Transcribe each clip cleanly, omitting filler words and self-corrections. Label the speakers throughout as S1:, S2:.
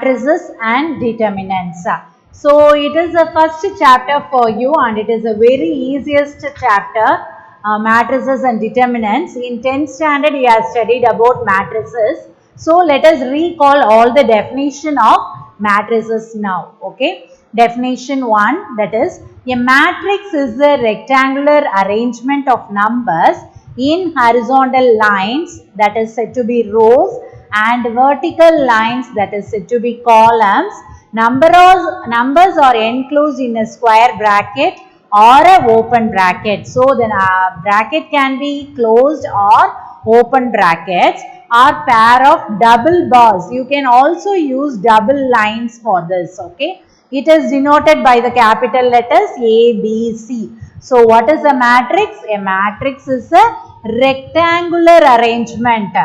S1: Matrices and determinants. So it is the first chapter for you and it is the very easiest chapter, matrices and determinants. In 10th standard we have studied about matrices. So let us recall all the definition of matrices now. Okay. Definition 1, that is, a matrix is a rectangular arrangement of numbers in horizontal lines, that is said to be rows, and vertical lines, that is said to be columns. Numbers are enclosed in a square bracket or a open bracket. So the bracket can be closed or open brackets, or pair of double bars. You can also use double lines for this. Okay. It is denoted by the capital letters A, B, C. So what is a matrix? A matrix is a rectangular arrangement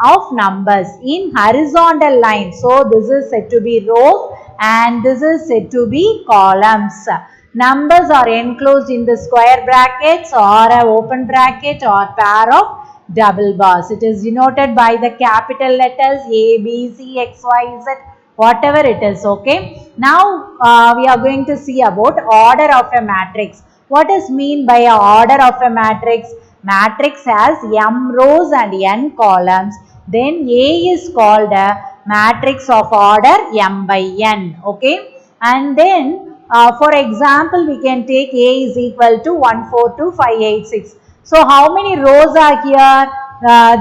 S1: of numbers in horizontal lines. So this is said to be rows and this is said to be columns. Numbers are enclosed in the square brackets or a open bracket or pair of double bars. It is denoted by the capital letters A, B, C, X, Y, Z, whatever it is. Okay. Now we are going to see about order of a matrix. What is mean by a order of a matrix? Matrix has m rows and n columns. Then A is called a matrix of order m by n. Okay. And then for example, we can take A is equal to 1, 4, 2, 5, 8, 6. So how many rows are here?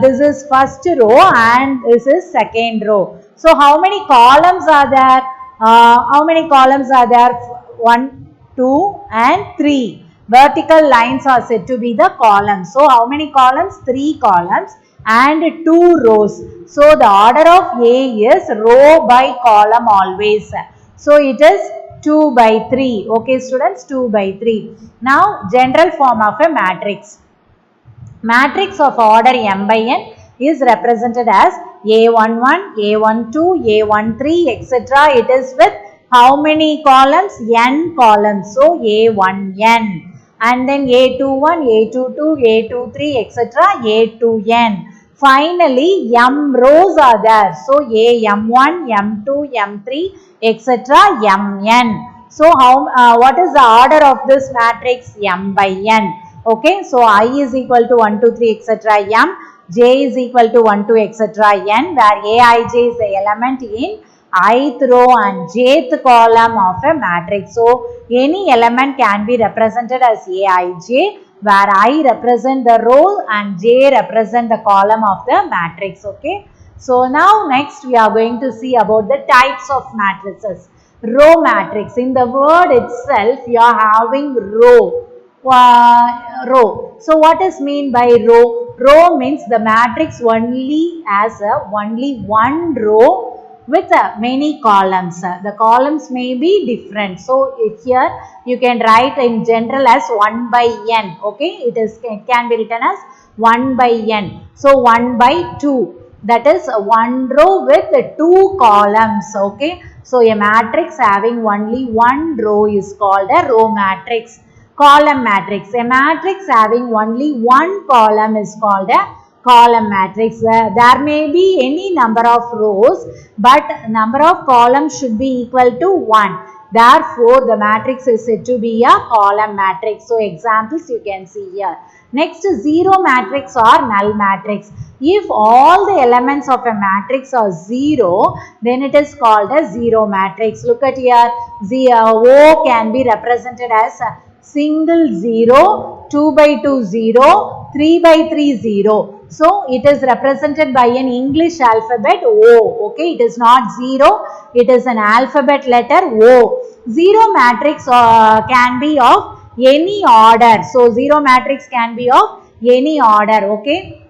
S1: This is first row and this is second row. So how many columns are there? How many columns are there? 1, 2 and 3. Vertical lines are said to be the columns. So how many columns? 3 columns and 2 rows. So the order of A is row by column always. So it is 2 by 3. Okay students, 2 by 3. Now general form of a matrix. Matrix of order m by n is represented as A11, A12, A13, etc. It is with how many columns? N columns. So A1n. And then A21, A22, A23, etc. A2n. Finally, m rows are there. So M1, M2, M3, etc. Mn. So what is the order of this matrix? M by n. Okay, so I is equal to 1, 2, 3, etc. m, j is equal to 1, 2, etc. n, where aij is the element in ith row and jth column of a matrix. So any element can be represented as aij, where I represent the row and j represent the column of the matrix. Okay. So now next we are going to see about the types of matrices. Row matrix. In the word itself, you are having row. Row. So what is mean by row? Row means the matrix only has only one row with many columns. The columns may be different. So here you can write in general as 1 by n. Okay, it can be written as 1 by n. So 1 by 2. That is one row with 2 columns. Okay, so a matrix having only one row is called a row matrix. Column matrix. A matrix having only one column is called a column matrix. There may be any number of rows, but number of columns should be equal to 1. Therefore, the matrix is said to be a column matrix. So, examples you can see here. Next, zero matrix or null matrix. If all the elements of a matrix are 0, then it is called a zero matrix. Look at here. O can be represented as single 0, 2 by 2 0, 3 by 3 0. So it is represented by an English alphabet O. Okay, it is not 0, it is an alphabet letter O. Zero matrix can be of any order. So zero matrix can be of any order. Okay.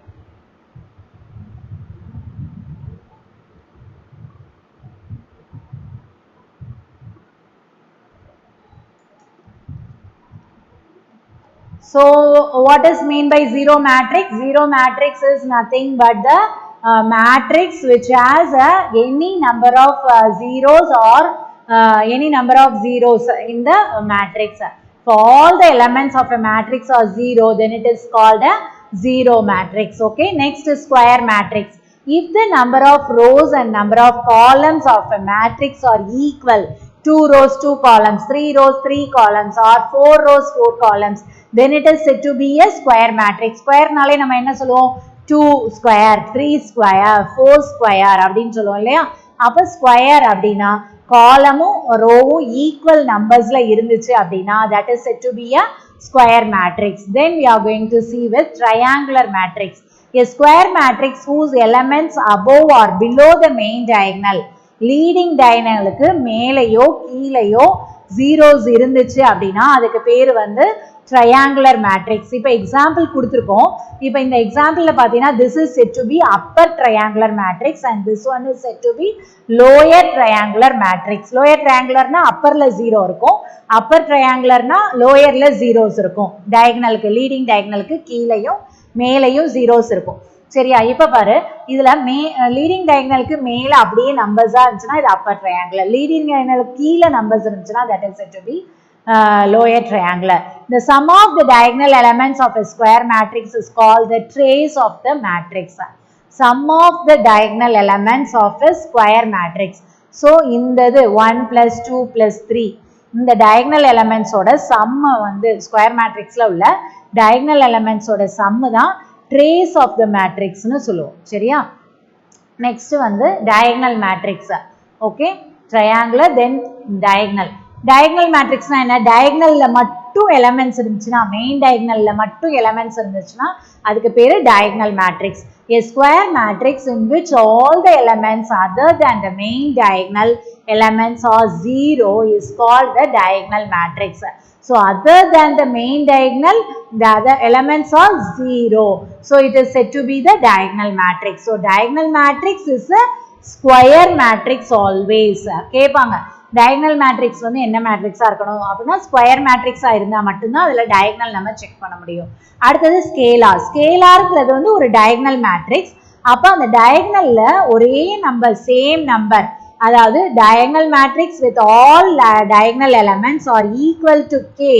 S1: So what is mean by zero matrix? Zero matrix is nothing but the matrix which has any number of zeros or any number of zeros in the matrix. For all the elements of a matrix are 0, then it is called a zero matrix. Okay. Next is square matrix. If the number of rows and number of columns of a matrix are equal, 2 rows 2 columns, 3 rows 3 columns, or 4 rows 4 columns, then it is said to be a square matrix. Square நாலே நம்ம என்ன சொல்லுவோம், 2 square, 3 square, 4 square அப்படின்னு சொல்லுவோம் இல்லையா. அப்ப square அப்படின்னா காலமும் ரோவும் ஈக்குவல் நம்பர்ஸ்ல இருந்துச்சு அப்படின்னா that is said to be a square matrix. Then we are going to see with triangular matrix. A square matrix whose elements above or below the main diagonal, leading diagonalக்கு மேலேயோ கீழேயோ zeros இருந்துச்சு அப்படின்னா அதுக்கு பேர் வந்து triangular matrix. இப்போ example கொடுத்துருக்கோம். இப்போ இந்த எக்ஸாம்பிள்ல பார்த்தீங்கன்னா this is said to be upper triangular matrix and this one is said to be lower triangular matrix. lower triangularனா upperல 0 இருக்கும், upper triangularனா lowerல zeros இருக்கும். diagonalக்கு லீடிங் diagonalக்கு கீழேயும் மேலேயும் zeros இருக்கும். சரியா. இப்ப பாரு, இதுல லீடிங் டயகனலுக்கு மேல அப்படியே நம்பர்ஸா இருந்துச்சுன்னா இது அப்பர் ட்ரையாங்குலர், லீடிங் டயகனலுக்கு கீழே நம்பர்ஸ் இருந்துச்சுன்னா that is said to be lower triangular. The sum of the diagonal elements of a square matrix is called the trace of the matrix. Sum of the diagonal elements of a square matrix. So இந்தது 1 plus 2 plus 3 இந்த diagonal elements ஓட sum வந்து square matrixல உள்ள diagonal elements ஓட sum தான் trace of the matrix னு சொல்லுவோம். சரியா. next வந்து diagonal matrix. okay, triangular then diagonal. diagonal matrix னா என்ன, diagonalல மட்டும் elements இருந்துச்சுன்னா, main diagonalல மட்டும் elements இருந்துச்சுன்னா அதுக்கு பேரு diagonal matrix. a square matrix in which all the elements other than the main diagonal elements are 0 is called the diagonal matrix. So other than the main diagonal, the other elements are 0. So it is said to be the diagonal matrix. So diagonal matrix is a square matrix always. கேட்பாங்க diagonal matrix வந்து என்ன மேட்ரிக்ஸா இருக்கணும் அப்படின்னா square மேட்ரிக்ஸா இருந்தா மட்டும்தான் அதுல diagonal நம்ம check பண்ண முடியும். அடுத்தது ஸ்கேலார். ஸ்கேலார்ங்கிறது வந்து ஒரு diagonal மேட்ரிக்ஸ். அப்ப அந்த diagonalல ஒரே நம்பர், சேம் நம்பர், அதாவது diagonal matrix with all diagonal elements are equal to k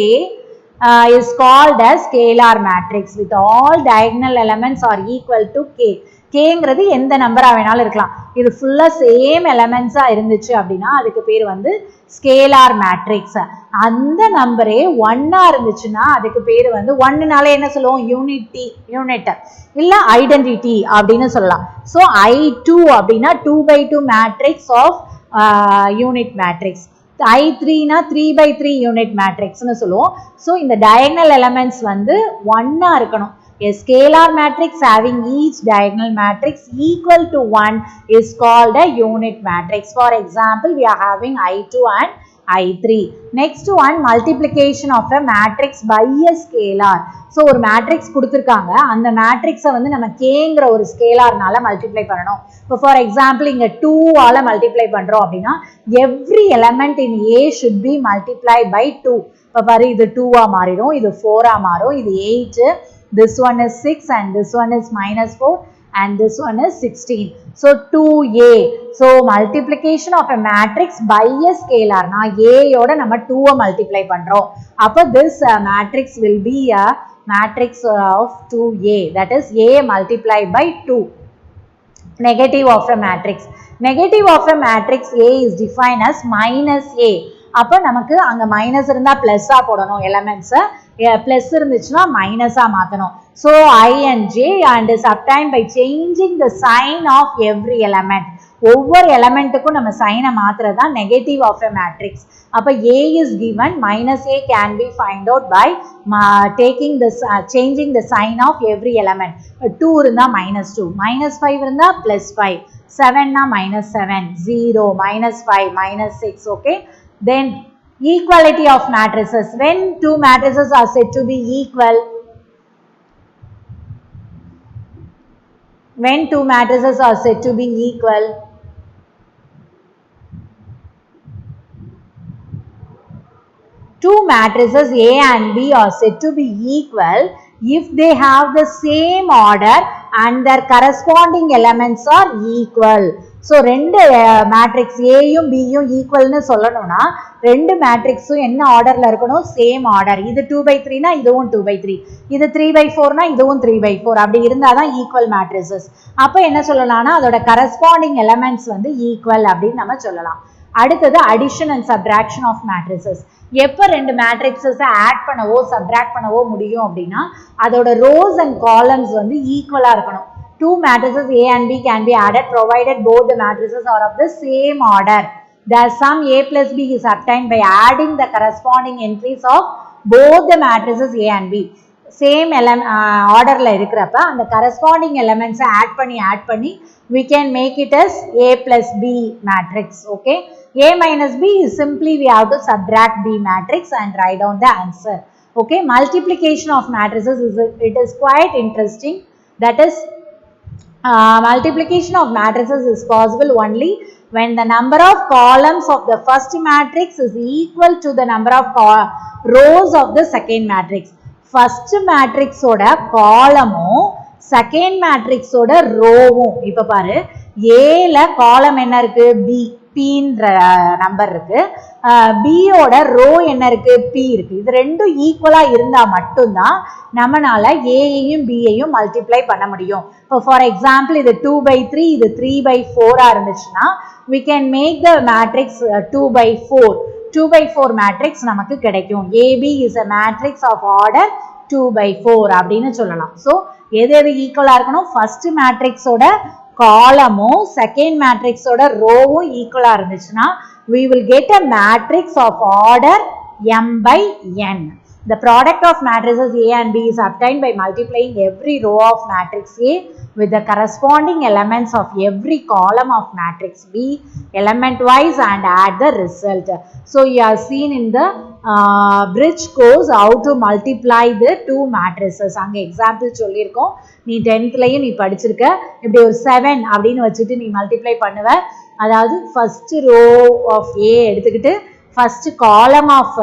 S1: is called as scalar matrix. with all diagonal elements are equal to k. kங்கிறது எந்த நம்பரா வேணாலும் இருக்கலாம். இது ஃபுல்லா சேம் எலிமெண்ட்ஸா இருந்துச்சு அப்படின்னா அதுக்கு பேர் வந்து ஸ்கேலார் மேட்ரிக்ஸ். அந்த நம்பரே 1 இருந்துச்சுன்னா அதுக்கு பேர் வந்து 1னாலே என்ன சொல்லுவோம், யூனிட் இல்ல ஐடென்டிட்டி அப்படின்னு சொல்லலாம். ஸோ I2 அப்படின்னா 2/2 மேட்ரிக்ஸ் ஆஃப் யூனிட் மேட்ரிக்ஸ். I3னா 3/3 யூனிட் மேட்ரிக்ஸ்னு சொல்லுவோம். ஸோ இந்த diagonal elements வந்து 1 இருக்கணும். A scalar matrix having each diagonal matrix equal to 1 is called a unit matrix. For example, we are having I2 and I3. Next one, multiplication of a matrix by a scalar. So ஒரு matrix கொடுத்திருக்காங்க, அந்த மேட்ரிக்ஸை வந்து நம்ம kங்கிற ஒரு ஸ்கேலார்னால multiply பண்ணணும். இப்போ for example இங்க 2 ஆல மல்டிப்ளை பண்றோம் அப்படின்னா every element in A should be multiplied by 2. இப்போ பாரு, இது 2 மாறிடும், இது 4 மாறும், இது 8, this one is 6 and this one is -4 and this one is 16. So 2a. So multiplication of a matrix by a scalar na a yoda nama 2 multiply பண்றோம். அப்ப this matrix will be a matrix of 2a, that is a multiplied by 2. Negative of a matrix. Negative of a matrix A is defined as -a. அப்ப நமக்கு அங்க minus இருந்தா பிளஸ்ஸா போடணும், elements plus இருந்துச்சுன்னா மைனஸா மாத்தணும். So I and J and subtract by changing the sign of every element. ஒவ்வொரு எலிமெண்ட்டுக்கும் நம்ம சைனை மாத்துறது தான் நெகட்டிவ் ஆஃப் a matrix. அப்ப A is given, -a can be find out by taking this changing the sign of every element. 2 இருந்தா -2, -5 இருந்தா +5, 7 na -7, 0, -5, -6. okay. Then equality of matrices. When two matrices are said to be equal, when two matrices are said to be equal, two matrices A and B are said to be equal if they have the same order and their corresponding elements are equal. So ரெண்டு matrix ஏயும் பியும் ஈக்குவல்னு சொல்லணும்னா ரெண்டு மேட்ரிக்ஸும் என்ன ஆர்டரில் இருக்கணும், same order. இது 2/3னா இதுவும் 2/3, இது 3/4னா இதுவும் 3/4, அப்படி இருந்தால் தான் ஈக்குவல் மேட்ரிசஸ். அப்போ என்ன சொல்லலாம்னா அதோட கரஸ்பாண்டிங் எலமெண்ட்ஸ் வந்து ஈக்குவல் அப்படின்னு நம்ம சொல்லலாம். அடுத்தது addition and subtraction of matrices. எப்போ ரெண்டு மேட்ரிக்ஸஸை ஆட் பண்ணவோ சப்ட்ராக்ட் பண்ணவோ முடியும் அப்படின்னா அதோட ரோஸ் அண்ட் காலம்ஸ் வந்து ஈக்குவலாக இருக்கணும். Two matrices A and B can be added provided both the matrices are of the same order. The sum A plus B is obtained by adding the corresponding entries of both the matrices A and B. Same orderல இருக்கிறப்ப அந்த corresponding elements add பண்ணி we can make it as A plus B matrix. Okay. A minus B is simply we have to subtract B matrix and write down the answer. Okay. Multiplication of matrices it is quite interesting. That is multiplication of matrices is possible only when the number of columns of the first matrix is equal to the number of rows of the second matrix. First matrix oda column second matrix oda row. இப்ப பாரு A ல column என்ன இருக்கு, B, Pன்ற number இருக்கு. B ஓட row என்ன இருக்கு, P இருக்கு. இது ரெண்டும் ஈக்குவலா இருந்தா மட்டும்தான் நம்மனால ஏயையும் பியையும் மல்டிப்ளை பண்ண முடியும். இப்போ ஃபார் எக்ஸாம்பிள் இது 2/3 இது 3/4 இருந்துச்சுன்னா we can make the matrix 2/4. 2/4 matrix நமக்கு கிடைக்கும். AB is a matrix of order 2/4 அப்படின்னு சொல்லலாம். ஸோ எது ஈக்குவலா இருக்கணும், ஃபர்ஸ்ட் மேட்ரிக்ஸோட காலமும் செகண்ட் மேட்ரிக்ஸோட ரோவும் ஈக்குவலா இருந்துச்சுன்னா we will get a matrix of order m by n. The product of matrices A and B is obtained by multiplying every row of matrix A with the corresponding elements of every column of matrix B element wise and add the result. So you have seen in the bridge course how to multiply the two matrices. அங்க example சொல்லியிருக்கோம், நீ 10thலயும் நீ படிச்சிருக்க. இப்படி ஒரு 7 அப்படின்னு வச்சுட்டு நீ மல்டிப்ளை பண்ணுவ. அதாவது ஃபர்ஸ்ட் ரோ ஆஃப் A எடுத்துக்கிட்டு ஃபர்ஸ்ட் காலம் ஆஃப்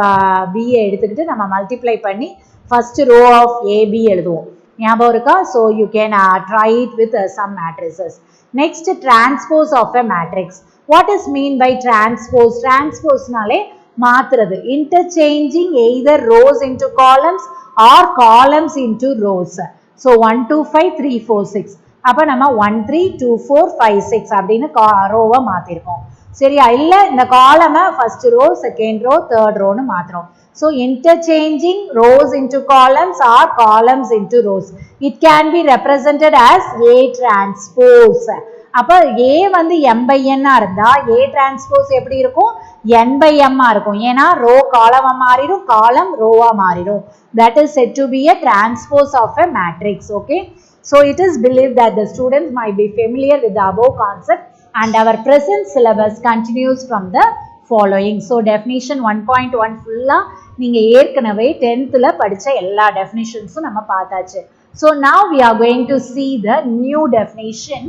S1: B எடுத்துக்கிட்டு நம்ம மல்டிப்ளை பண்ணி ஃபர்ஸ்ட் ரோ ஆஃப் AB எழுதுவோம். ஞாபகம் இருக்கா? So you can try it with some matrices. Next transpose of a matrix. What is mean by transpose? டிரான்ஸ்போஸ்னாலே மாத்துறது, interchanging either rows into columns or columns into rows. So 1 2 5 3 4 6 அப்போ நம்ம 1 3 2 4 5 6 அப்படின்னு ரோவை மாற்றிருக்கோம். சரியா? இல்லை இந்த காலமை first row second row third ரோன்னு மாற்றுறோம். So interchanging rows into columns or columns into rows it can be represented as a transpose. அப்போ ஏ வந்து எம் பை என்னா இருந்தா ஏ டிரான்ஸ்போஸ் எப்படி இருக்கும், என் பை எம்மா இருக்கும். ஏன்னா ரோ காலமா மாறிடும், காலம் ரோவா மாறிடும். That is set to be a transpose of a matrix. Okay, so it is believed that the students might be familiar with the above concept and our present syllabus continues from the following. So definition 1.1 full-ஆ நீங்க ஏற்கனவே 10thல படிச்ச எல்லா definitions-உம் நம்ம பார்த்தாச்சு. So now we are going to see the new definition,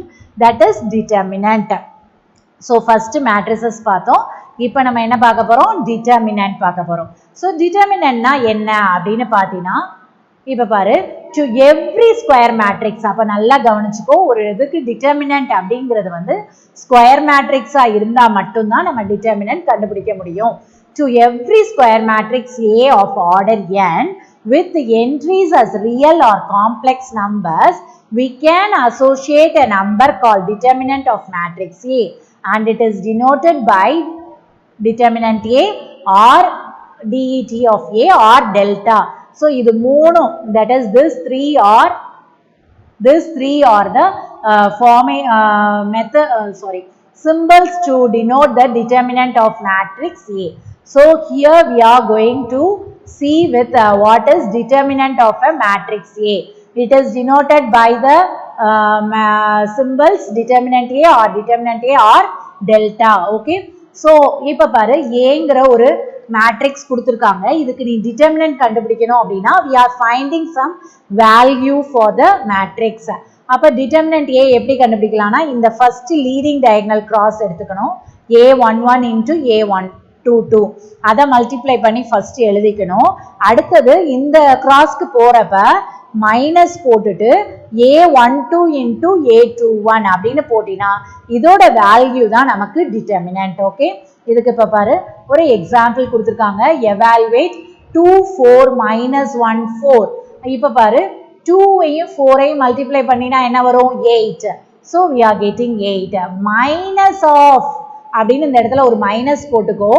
S1: that is determinant. So first matrices பார்த்தோம், இப்போ நம்ம என்ன பார்க்க போறோம், determinant பார்க்க போறோம். So determinantனா என்ன அப்படின்னு பார்த்தீங்கன்னா, இப்போ பாரு, to every square matrix. அப்போ நல்லா கவனிச்சுக்கோ, ஒரு இதுக்கு determinant அப்படிங்கிறது வந்து ஸ்கொயர் மேட்ரிக்ஸா இருந்தா மட்டும்தான் நம்ம determinant கண்டுபிடிக்க முடியும். To every square matrix A of order n with entries as real or complex numbers, we can associate a number called determinant of matrix A, and it is denoted by determinant A or det of A or delta. So இது மூணும், that is this three are the symbols to denote the determinant of matrix A. So here we are going to see with what is determinant of a matrix A. It is denoted by the symbols determinant A or delta. Okay, so இப்போ பாரு, ஏங்கிற ஒரு matrix கொடுத்துருக்காங்க, இதுக்கு நீ determinant கண்டுபிடிக்கணும் அப்படின்னா we are finding some value for the matrix. அப்போ டிட்டர்மினன்ட் A எப்படி கண்டுபிடிக்கலாம்னா, இந்த ஃபர்ஸ்ட் லீடிங் டயகனல் கிராஸ் எடுத்துக்கணும், A11 into A122 அதை மல்டிப்ளை பண்ணி ஃபர்ஸ்ட் எழுதிக்கணும். அடுத்தது இந்த கிராஸ்க்கு போறப்ப மைனஸ் போட்டுட்டு a12 into a21 அப்படின்னு போட்டினா இதோட வேல்யூ தான் நமக்கு டிட்டர்மினன்ட். ஓகே, இதுக்கு இப்போ பாரு ஒரு எக்ஸாம்பிள் கொடுத்துருக்காங்க. Evaluate 2 4 minus 1 4. இப்போ பாரு 2ஐயும் 4ஐயும் மல்டிப்ளை பண்ணினா என்ன வரும்? 8. So we are getting 8. Minus of அப்படின்னு இந்த இடத்துல ஒரு மைனஸ் போட்டுக்கோ.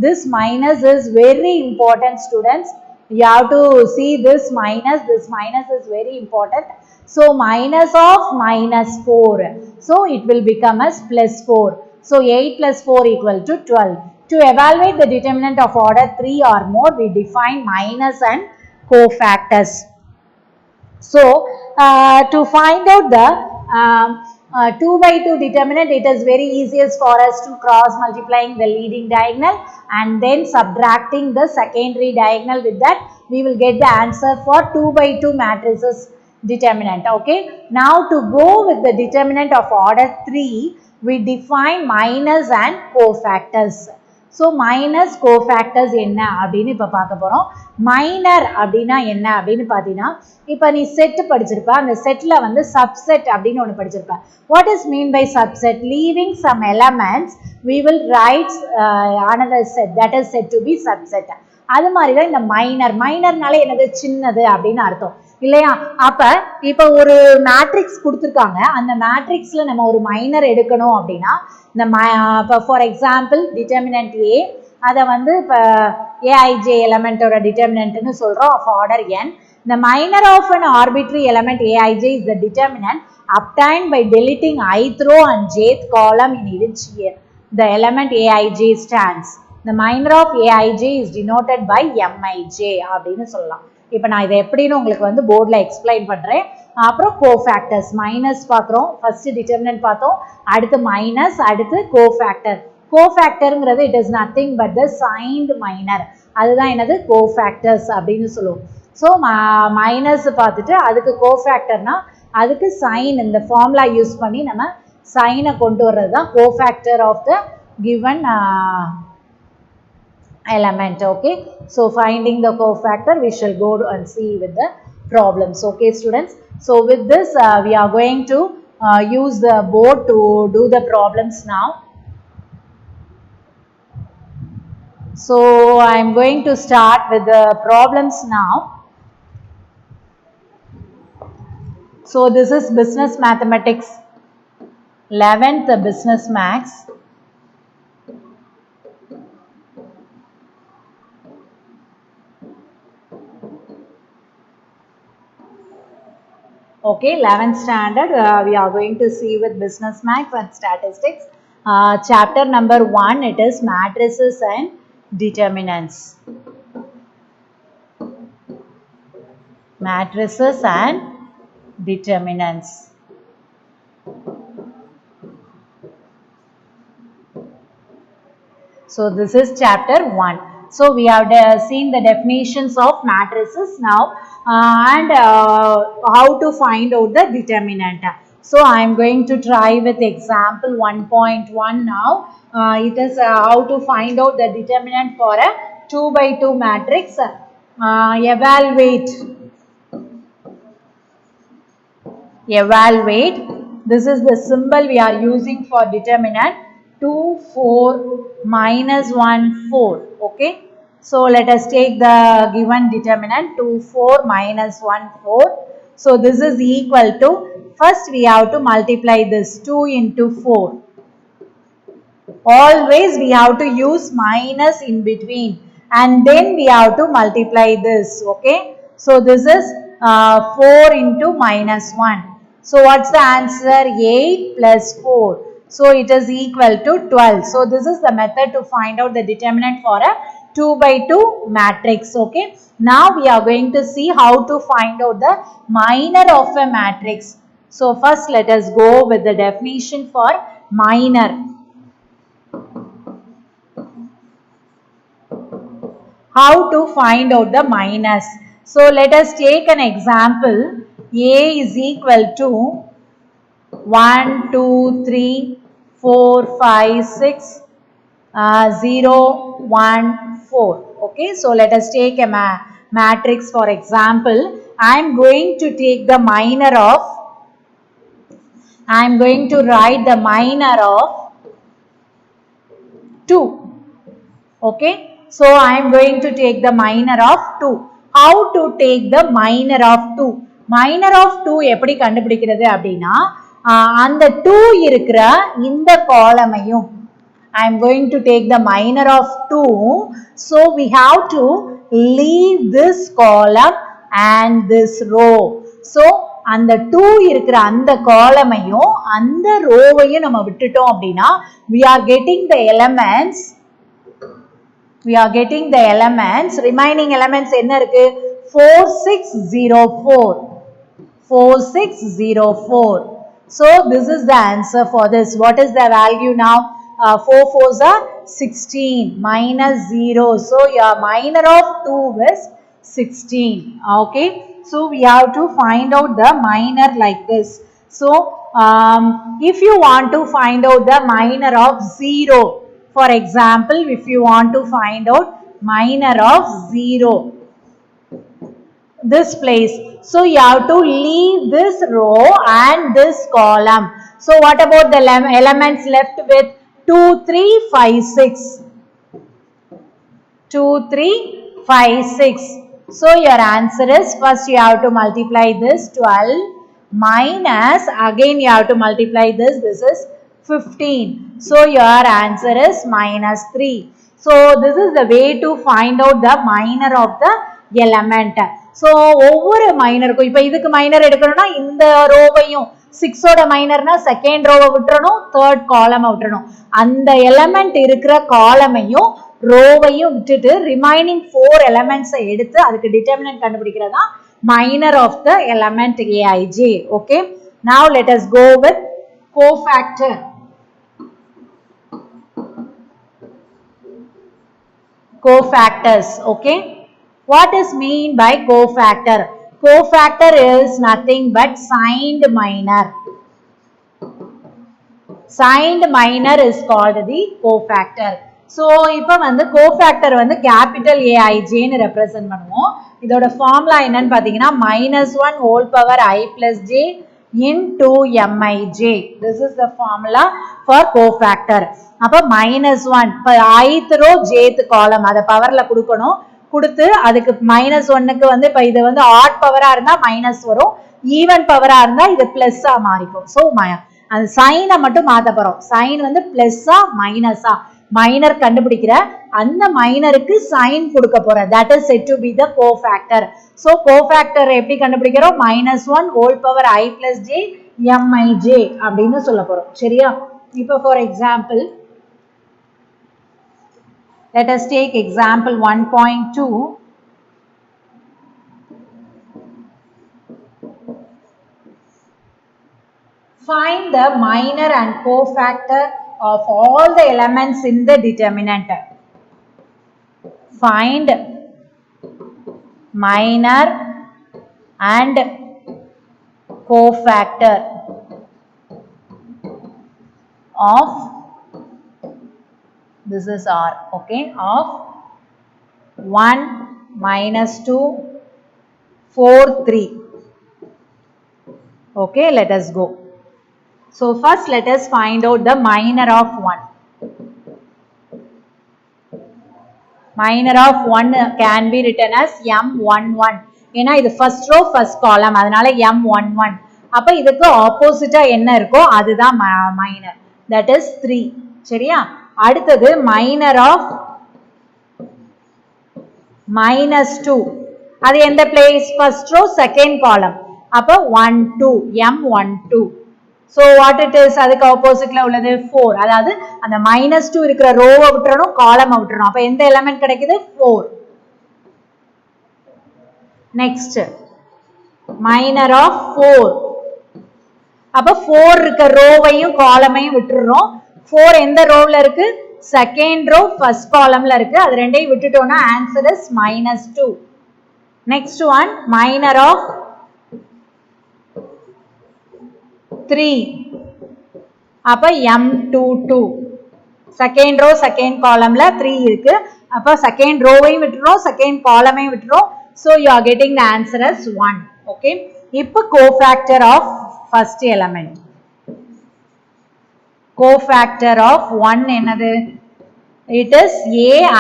S1: This minus is very important, students. You have to see this minus is very important. So minus of minus 4. So it will become as plus 4. So 8 plus 4 equal to 12. To evaluate the determinant of order 3 or more, we define minus and cofactors. So to find out the 2 by 2 determinant, it is very easiest for us to cross multiplying the leading diagonal and then subtracting the secondary diagonal. With that we will get the answer for 2 by 2 matrices determinant. Okay, now to go with the determinant of order 3, we define minus and cofactors. So minus cofactors என்ன அப்படின்னு இப்போ பார்க்க போகிறோம். Minor அப்படின்னா என்ன அப்படின்னு பார்த்தீங்கன்னா, இப்போ நீ செட் படிச்சிருப்ப, அந்த செட்டில் வந்து சப்செட் அப்படின்னு ஒன்று படிச்சிருப்ப. What is mean by subset? Leaving some elements we will write another set that is said to be subset. அது மாதிரி தான் இந்த மைனர்னாலே என்னது? சின்னது அப்படின்னு அர்த்தம் இல்லையா? அப்ப இப்போ ஒரு மேட்ரிக்ஸ் கொடுத்துருக்காங்க, அந்த மேட்ரிக்ஸ்ல நம்ம ஒரு மைனர் எடுக்கணும் அப்படின்னா இந்த இப்போ ஃபார் எக்ஸாம்பிள் டிட்டர்மினன்ட் ஏ, அதை வந்து இப்போ ஏஐஜே எலமெண்ட்டோட டிட்டர்மினன்ட்னு சொல்கிறோம் of order n. The minor of an arbitrary element aij is the determinant obtained by deleting ith row and jth column in which the element aij stands. The minor of aij is denoted by mij அப்படின்னு சொல்லலாம். இப்போ நான் இதை எப்படின்னு உங்களுக்கு வந்து போர்டில் explain பண்ணுறேன். அப்புறம் கோஃபேக்டர்ஸ், மைனஸ் பார்க்குறோம், ஃபர்ஸ்ட் டிட்டர்மினன்ட் பார்த்தோம், அடுத்து மைனஸ், அடுத்து கோஃபேக்டர். கோஃபேக்டருங்கிறது it is nothing but the signed minor, அதுதான் என்னது? கோஃபேக்டர்ஸ் அப்படின்னு சொல்லுவோம். ஸோ மைனஸ் பார்த்துட்டு அதுக்கு கோஃபேக்டர்னா அதுக்கு சைன், இந்த ஃபார்முலா யூஸ் பண்ணி நம்ம சைனை கொண்டு வர்றது தான் cofactor of the given element. Okay, so finding the cofactor we shall go and see with the problems. Okay students, so with this we are going to use the board to do the problems now. So I am going to start with the problems now. So this is business mathematics 11th business max. Okay, 11th standard we are going to see with business max and statistics. Chapter number 1, it is matrices and determinants. Matrices and determinants. So this is chapter 1. So we have seen the definitions of matrices now and how to find out the determinant. So I am going to try with example 1.1 now. It is how to find out the determinant for a 2 by 2 matrix. Evaluate. This is the symbol we are using for determinant. 2 4 minus 1 4. Okay, so let us take the given determinant 2 4 minus 1 4. So this is equal to, first we have to multiply this 2 into 4. Always we have to use minus in between and then we have to multiply this. Okay, so this is 4 into minus 1. So what's the answer? 8 plus 4. So it is equal to 12. So this is the method to find out the determinant for a 2 by 2 matrix. Okay, now we are going to see how to find out the minor of a matrix. So first let us go with the definition for minor. How to find out the minors? So let us take an example. A is equal to 1 2 3 4 5 6 0 1 4. Okay, so let us take a matrix for example I am going to take the minor of, I am going to write the minor of 2. Okay, so I am going to take the minor of 2. How to take the minor of 2? Minor of 2 எப்படி கண்டுபிடிக்கிறது அப்படின்னா, அந்த 2 இருக்கிற இந்த காலமையும் I am going to take the minor of 2, so we have to leave this column and this row. So அந்த 2 இருக்கிற அந்த காலமையும் அந்த ரோவையும் நம்ம விட்டுட்டோம் அப்படின்னா we are getting the elements, remaining elements என்ன இருக்கு? 4604. So this is the answer for this. What is the value now? 4 4s are 16 minus 0. So your minor of 2 is 16. Okay, so we have to find out the minor like this. So if you want to find out the minor of 0, for example, if you want to find out minor of 0, this place, so you have to leave this row and this column. So what about the elements left with? 2 3 5 6, 2 3 5 6. So your answer is, first you have to multiply this 12 minus, again you have to multiply this is 15. So your answer is minus 3. So this is the way to find out the minor of the element. So ஒவ்வொரு மைனருக்கும், இப்போ இதுக்கு minor எடுக்கணும்னா இந்த ரோவையும் 6 ஓட மைனர்னா second ரோவை விட்டுறணும், third காலமை விட்டுறணும். அந்த எலமெண்ட் இருக்கிற காலமையும் ரோவையும் விட்டுட்டு ரிமைனிங் 4 எலமெண்ட்ஸை எடுத்து அதுக்கு determinant கண்டுபிடிக்கிறதா minor of the element Aij. Okay, now let us go with cofactor. Cofactors. Okay, what is mean by cofactor? Cofactor is nothing but signed minor. Signed minor is called the cofactor. So இப்போ வந்து cofactor வந்து capital Aij ன்னு represent பண்ணுவோம். இதோட formula என்னன்னு பாத்தீங்கன்னா -1 whole power I plus j into mij. This is the formula for cofactor. அப்ப -1 இப்போ ith row jth column அத பவர்ல கொடுக்கணும், கொடுத்து அதுக்கு -1க்கு வந்து இப்போ இது வந்து odd பவரா இருந்தா மைனஸ் வரும், ஈவன் பவரா இருந்தா இது பிளஸ்ஸா மாறிக்கும். ஸோ அந்த சைனை மட்டும் மாத்த போறோம். சைன் வந்து பிளஸ்ஸா மைனஸா, மைனர் கண்டுபிடிக்கிற அந்த மைனருக்கு சைன் கொடுக்க போறேன். that is said to be the cofactor. so cofactor எப்படி கண்டுபிடிக்கிறோம்? -1 whole power I plus j mij அப்படின்னு சொல்ல போறோம். சரியா? இப்போ for example, let us take example 1.2. Find the minor and cofactor of all the elements in the determinant. Find minor and cofactor of, this is R, okay, of 1 -2 4 3. Okay, let us go. So first let us find out the minor of 1. Minor of 1 can be written as M11. ஏன்னா இது first row first column, அதனால M11. அப்ப இதுக்கு ஆப்போசிட்டா என்ன இருக்கோ அதுதான் minor, that is 3. சரியா? அடுத்தது minor of -2, அது எந்த place? first row second column. அப்ப 1 2 M12. so what it is? அதுக்கு ஆப்போசிட்ல உள்ளது 4. அதாவது அந்த -2 இருக்கிற ரோவை விட்டுறணும், காலமை விட்டுறணும். அப்ப எந்த எலிமெண்ட் கிடைக்குது? 4. Next minor of 4. அப்ப 4 இருக்க ரோவையும் காலமையும் விட்டுறோம். 4 எந்த ரோவ்ல இருக்கு? செகண்ட் ரோ ஃபர்ஸ்ட் காலம்ல இருக்கு. அது ரெண்டையும் விட்டுட்டோம்னா answer is -2. Next one minor of 3. அப்ப M22. செகண்ட் ரோ செகண்ட் காலம்ல 3 இருக்கு. அப்ப செகண்ட் ரோவையும் விட்டுறோம், செகண்ட் காலமையும் விட்டுறோம். So you are getting the answer as 1. Okay. இப்போ cofactor of first element. Cofactor of 1 என்னது? It is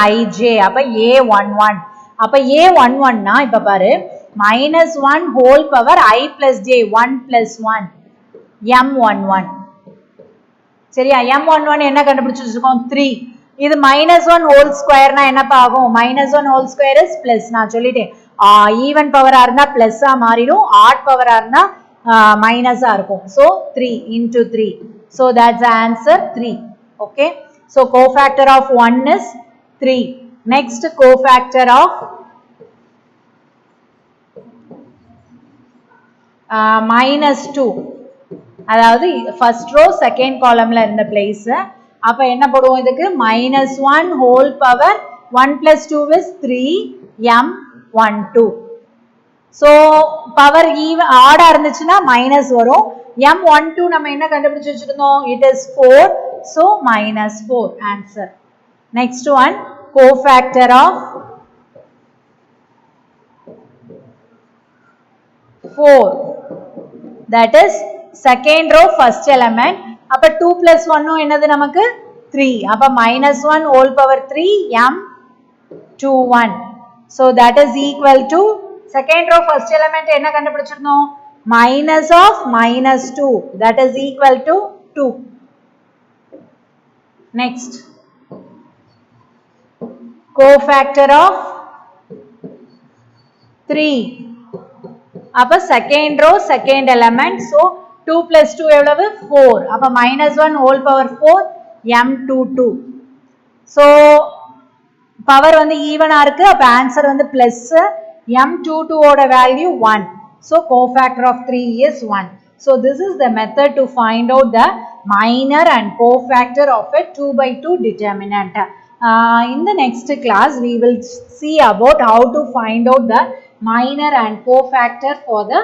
S1: aij. அப்ப a11. அப்ப a11 னா இப்ப பாரு -1 whole power I plus j 1 plus 1 m11. சரியா? m11 என்ன கண்டுபிடிச்சு வச்சிருக்கோம்? 3. இது -1 whole square னா என்னப்பா ஆகும்? -1 whole square is plus. நான் சொல்லிட்டேன் ஈவன் பவரா இருந்தா பிளஸ்ஸா மாறிடும், ஆட் பவரா இருந்தா மைனஸா இருக்கும். So 3 into 3. So that's the answer 3. Okay. So cofactor of 1 is 3. Next cofactor of -2. அதாவது first row second columnல இருந்த place. அப்ப என்ன போடுவோம் இதுக்கு? -1 whole power 1 plus 2 is 3 m12. So power even odd இருந்துச்சுன்னா minus வரும். m12 நம்ம என்ன கண்டுபிடிச்சு வச்சிருந்தோம்? It is 4. So -4 answer. Next one, cofactor of 4. That is second row first element. அப்ப 2 plus 1 என்னது நமக்கு? 3. அப்ப -1 whole power 3 m21. So that is equal to second row first element என்ன கண்டுபிடிச்சிருந்தோம்? minus of -2. That is equal to 2. Next, cofactor of 3. அப்ப second row second element. So 2 plus 2 எவ்வளவு? 4. அப்ப -1 whole power 4 m22. So power வந்து ஈவனா இருக்கு. அப்ப answer வந்து plus. m22 ஓட value 1. So cofactor of 3 is 1. So this is the method to find out the minor and cofactor of a 2 by 2 determinant. In the next class we will see about how to find out the minor and cofactor for the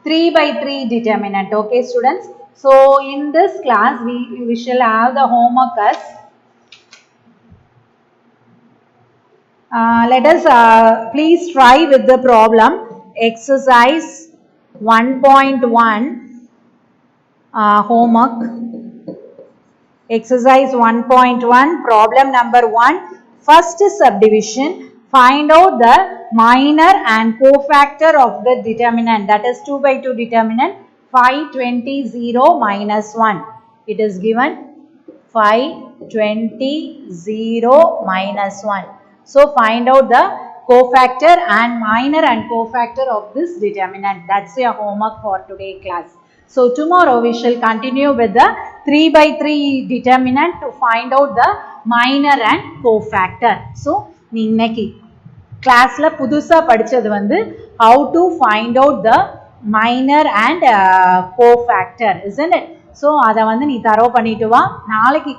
S1: 3 by 3 determinant. Okay students. So in this class we shall have the homework as let us please try with the problem exercise 1.1 homework. Exercise 1.1 problem number 1, first subdivision. Find out the minor and cofactor of the determinant, that is 2 by 2 determinant 520 0 minus 1. It is given 520 0 minus 1. So find out the cofactor and minor and cofactor of this determinant. That's your homework for today class. So tomorrow we shall continue with the 3 by 3 determinant to find out the minor and cofactor. So இன்னைக்கு கிளாஸ்ல புதுசா படிச்சது வந்து how to find out the minor and cofactor, isn't it? So அத வந்து நீ தரவு பண்ணிட்டு வா. நாளைக்கு